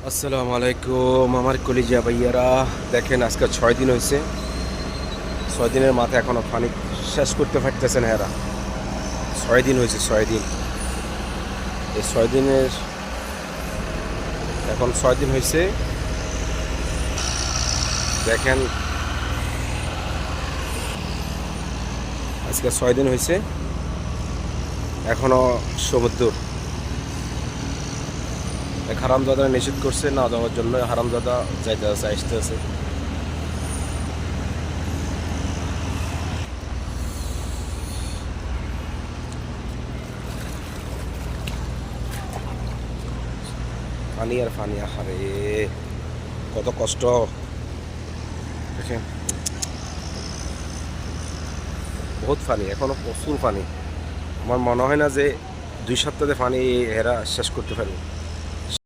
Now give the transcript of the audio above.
আসসালামু আলাইকুম আমার কলিজা ভাইয়ারা। দেখেন আজকে 6 দিন হয়েছে, 6 দিনের মাথায় এখনো পানি শেষ করতে পারতেছে না এরা। 6 দিন হয়েছে, 6 দিন। এই 6 দিনের এখন 6 দিন হয়েছে। দেখেন আজকে 6 দিন হয়েছে, এখনো সমুদ্র। এক হারামজাদা নিষেধ করছে না যাওয়ার জন্য, হারামজাদা যাইতে আছে, আসতে আছে। পানি আর পানি, আহারে কত কষ্ট। দেখেন বহুত পানি, এখনো প্রচুর পানি। আমার মনে হয় না যে 2 সপ্তাহে পানি এরা শেষ করতে পারবে।